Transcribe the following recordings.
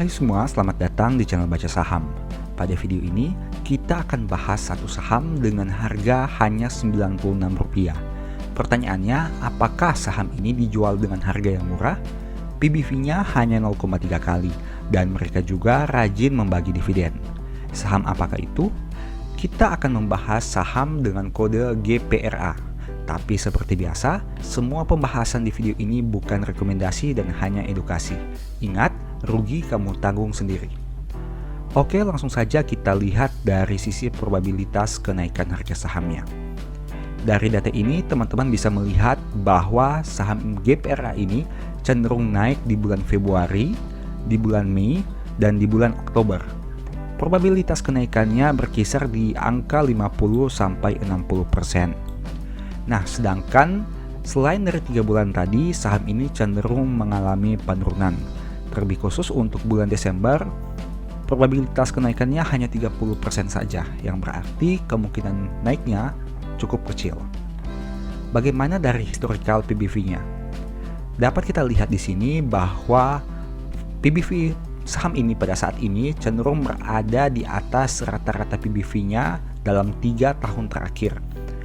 Hai semua, selamat datang di channel Baca Saham. Pada video ini, kita akan bahas satu saham dengan harga hanya Rp96. Pertanyaannya, apakah saham ini dijual dengan harga yang murah? PBV-nya hanya 0,3 kali, dan mereka juga rajin membagi dividen. Saham apakah itu? Kita akan membahas saham dengan kode GPRA. Tapi seperti biasa, semua pembahasan di video ini bukan rekomendasi dan hanya edukasi. Ingat, rugi kamu tanggung sendiri. Oke, langsung saja kita lihat dari sisi probabilitas kenaikan harga sahamnya. Dari data ini, teman-teman bisa melihat bahwa saham GPRA ini cenderung naik di bulan Februari, di bulan Mei, dan di bulan Oktober. Probabilitas kenaikannya berkisar di angka 50-60%. Nah, sedangkan selain dari 3 bulan tadi, saham ini cenderung mengalami penurunan. Terlebih khusus untuk bulan Desember, probabilitas kenaikannya hanya 30% saja, yang berarti kemungkinan naiknya cukup kecil. Bagaimana dari historical PBV-nya? Dapat kita lihat di sini bahwa PBV saham ini pada saat ini cenderung berada di atas rata-rata PBV-nya dalam 3 tahun terakhir.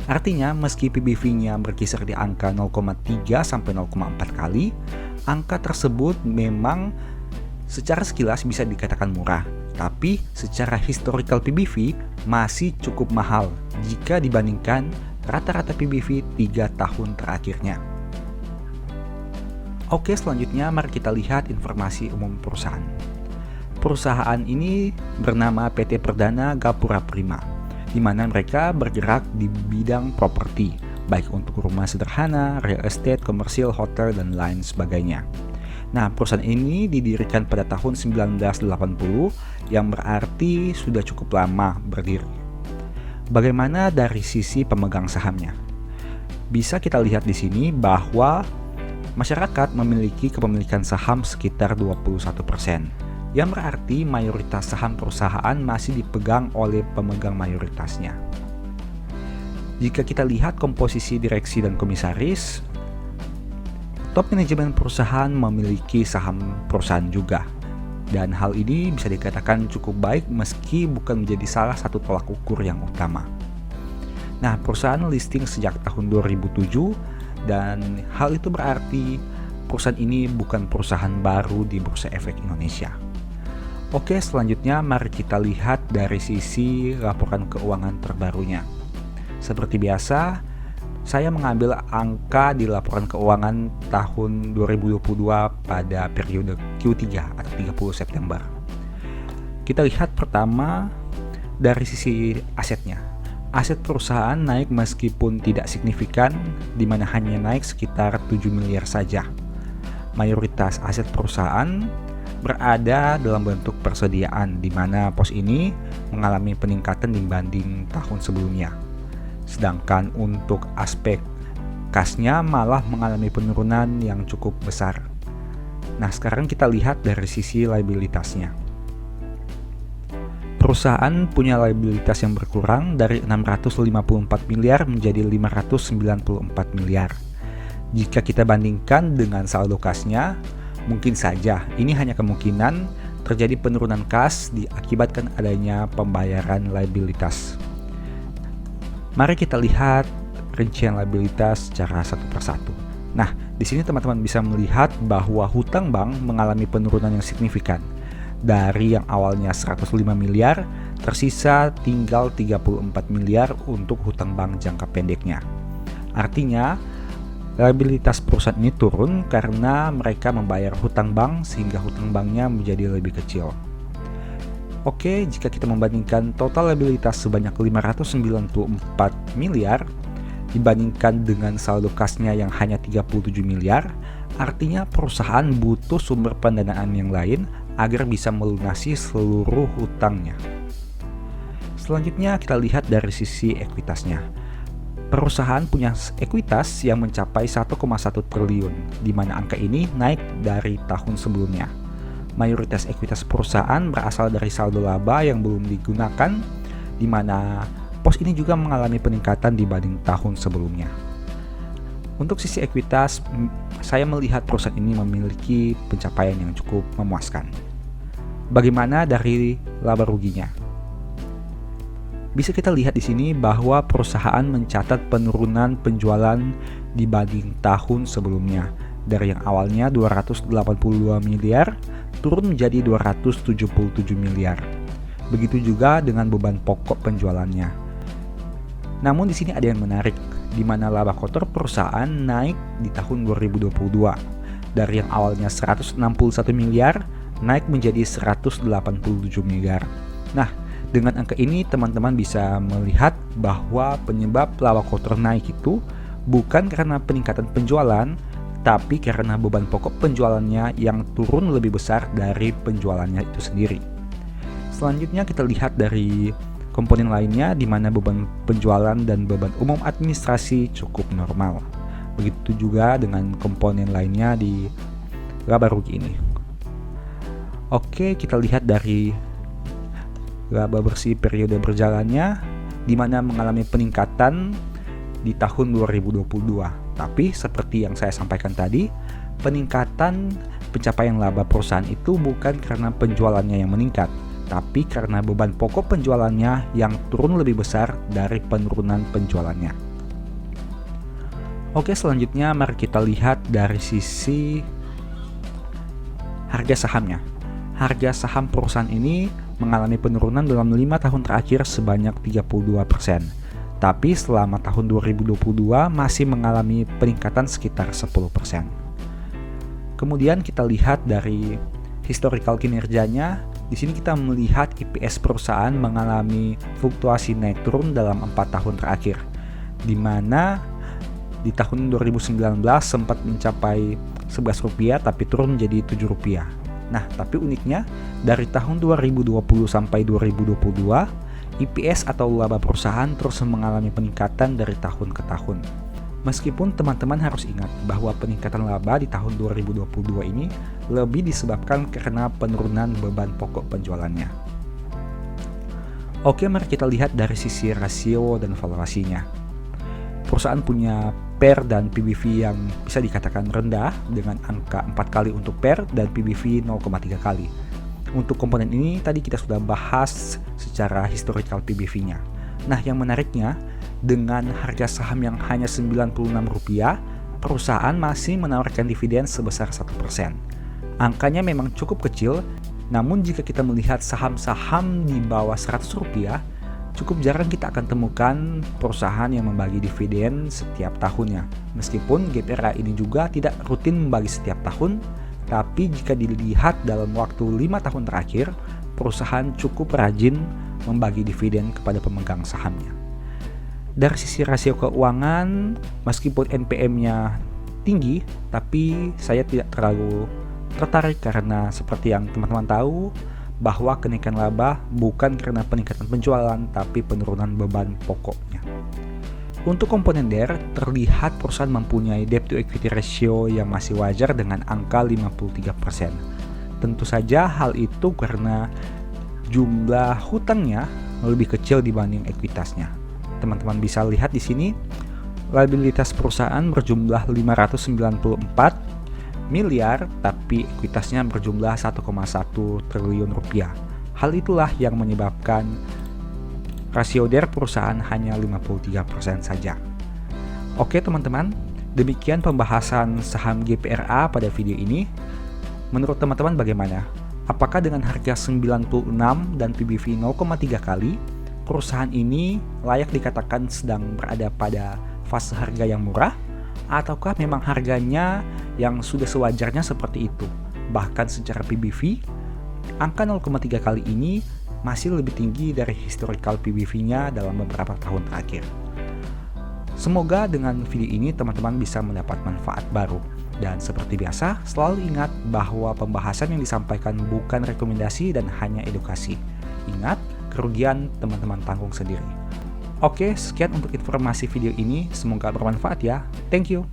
Artinya, meski PBV-nya berkisar di angka 0,3 sampai 0,4 kali, angka tersebut memang secara sekilas bisa dikatakan murah, tapi secara historical PBV masih cukup mahal jika dibandingkan rata-rata PBV 3 tahun terakhirnya. Oke, selanjutnya mari kita lihat informasi umum perusahaan. Perusahaan ini bernama PT Perdana Gapura Prima, di mana mereka bergerak di bidang properti, baik untuk rumah sederhana, real estate, komersil, hotel, dan lain sebagainya. Nah, perusahaan ini didirikan pada tahun 1980, yang berarti sudah cukup lama berdiri. Bagaimana dari sisi pemegang sahamnya? Bisa kita lihat di sini bahwa masyarakat memiliki kepemilikan saham sekitar 21%. Yang berarti mayoritas saham perusahaan masih dipegang oleh pemegang mayoritasnya. Jika kita lihat komposisi direksi dan komisaris, top manajemen perusahaan memiliki saham perusahaan juga. Dan hal ini bisa dikatakan cukup baik meski bukan menjadi salah satu tolak ukur yang utama. Nah, perusahaan listing sejak tahun 2007 dan hal itu berarti perusahaan ini bukan perusahaan baru di Bursa Efek Indonesia. Oke, selanjutnya mari kita lihat dari sisi laporan keuangan terbarunya. Seperti biasa, saya mengambil angka di laporan keuangan tahun 2022 pada periode Q3 atau 30 September. Kita lihat pertama dari sisi asetnya. Aset perusahaan naik meskipun tidak signifikan, di mana hanya naik sekitar 7 miliar saja. Mayoritas aset perusahaan berada dalam bentuk persediaan, di mana pos ini mengalami peningkatan dibanding tahun sebelumnya. Sedangkan untuk aspek kasnya malah mengalami penurunan yang cukup besar. Nah, sekarang kita lihat dari sisi liabilitasnya. Perusahaan punya liabilitas yang berkurang dari 654 miliar menjadi 594 miliar. Jika kita bandingkan dengan saldo kasnya, mungkin saja ini hanya kemungkinan terjadi penurunan kas diakibatkan adanya pembayaran liabilitas. Mari kita lihat rincian liabilitas secara satu persatu. Nah, di sini teman-teman bisa melihat bahwa hutang bank mengalami penurunan yang signifikan. Dari yang awalnya 105 miliar, tersisa tinggal 34 miliar untuk hutang bank jangka pendeknya. Artinya, liabilitas perusahaan ini turun karena mereka membayar hutang bank sehingga hutang banknya menjadi lebih kecil. Oke, jika kita membandingkan total liabilitas sebanyak 594 miliar dibandingkan dengan saldo kasnya yang hanya 37 miliar, artinya perusahaan butuh sumber pendanaan yang lain agar bisa melunasi seluruh hutangnya. Selanjutnya kita lihat dari sisi ekuitasnya. Perusahaan punya ekuitas yang mencapai 1,1 triliun, di mana angka ini naik dari tahun sebelumnya. Mayoritas ekuitas perusahaan berasal dari saldo laba yang belum digunakan, di mana pos ini juga mengalami peningkatan dibanding tahun sebelumnya. Untuk sisi ekuitas, saya melihat perusahaan ini memiliki pencapaian yang cukup memuaskan. Bagaimana dari laba ruginya? Bisa kita lihat di sini bahwa perusahaan mencatat penurunan penjualan dibanding tahun sebelumnya. Dari yang awalnya 282 miliar turun menjadi 277 miliar. Begitu juga dengan beban pokok penjualannya. Namun di sini ada yang menarik, di mana laba kotor perusahaan naik di tahun 2022. Dari yang awalnya 161 miliar naik menjadi 187 miliar. Nah, dengan angka ini teman-teman bisa melihat bahwa penyebab laba kotor naik itu bukan karena peningkatan penjualan, tapi karena beban pokok penjualannya yang turun lebih besar dari penjualannya itu sendiri. Selanjutnya kita lihat dari komponen lainnya, di mana beban penjualan dan beban umum administrasi cukup normal. Begitu juga dengan komponen lainnya di laba rugi ini. Oke, kita lihat dari laba bersih periode berjalannya, di mana mengalami peningkatan di tahun 2022. Tapi seperti yang saya sampaikan tadi, peningkatan pencapaian laba perusahaan itu bukan karena penjualannya yang meningkat, tapi karena beban pokok penjualannya yang turun lebih besar dari penurunan penjualannya. Oke, selanjutnya mari kita lihat dari sisi harga sahamnya. Harga saham perusahaan ini mengalami penurunan dalam 5 tahun terakhir sebanyak 32%. Tapi selama tahun 2022 masih mengalami peningkatan sekitar 10%. Kemudian kita lihat dari historical kinerjanya. Di sini kita melihat EPS perusahaan mengalami fluktuasi naik turun dalam 4 tahun terakhir, di mana di tahun 2019 sempat mencapai Rp11 tapi turun menjadi Rp7. Nah, tapi uniknya dari tahun 2020 sampai 2022, EPS atau laba perusahaan terus mengalami peningkatan dari tahun ke tahun. Meskipun teman-teman harus ingat bahwa peningkatan laba di tahun 2022 ini lebih disebabkan karena penurunan beban pokok penjualannya. Oke, mari kita lihat dari sisi rasio dan valuasinya. Perusahaan punya PER dan PBV yang bisa dikatakan rendah dengan angka 4 kali untuk PER dan PBV 0,3 kali. Untuk komponen ini tadi kita sudah bahas secara historical PBV-nya. Nah, yang menariknya, dengan harga saham yang hanya Rp96, perusahaan masih menawarkan dividen sebesar 1%. Angkanya memang cukup kecil, namun jika kita melihat saham-saham di bawah Rp100, cukup jarang kita akan temukan perusahaan yang membagi dividen setiap tahunnya. Meskipun GPRA ini juga tidak rutin membagi setiap tahun, tapi jika dilihat dalam waktu 5 tahun terakhir, perusahaan cukup rajin membagi dividen kepada pemegang sahamnya. Dari sisi rasio keuangan, meskipun NPM-nya tinggi, tapi saya tidak terlalu tertarik karena seperti yang teman-teman tahu, bahwa kenaikan laba bukan karena peningkatan penjualan, tapi penurunan beban pokoknya. Untuk komponen DER, terlihat perusahaan mempunyai debt to equity ratio yang masih wajar dengan angka 53%. Tentu saja hal itu karena jumlah hutangnya lebih kecil dibanding ekuitasnya. Teman-teman bisa lihat di sini, liabilitas perusahaan berjumlah 594 miliar, tapi ekuitasnya berjumlah 1,1 triliun rupiah. Hal itulah yang menyebabkan rasio DER perusahaan hanya 53% saja. Oke teman-teman, demikian pembahasan saham GPRA pada video ini. Menurut teman-teman bagaimana? Apakah dengan harga 96 dan PBV 0,3 kali, perusahaan ini layak dikatakan sedang berada pada fase harga yang murah? Ataukah memang harganya yang sudah sewajarnya seperti itu? Bahkan secara PBV, angka 0,3 kali ini masih lebih tinggi dari historical PBV-nya dalam beberapa tahun terakhir. Semoga dengan video ini teman-teman bisa mendapat manfaat baru. Dan seperti biasa, selalu ingat bahwa pembahasan yang disampaikan bukan rekomendasi dan hanya edukasi. Ingat, kerugian teman-teman tanggung sendiri. Oke, sekian untuk informasi video ini. Semoga bermanfaat ya. Thank you.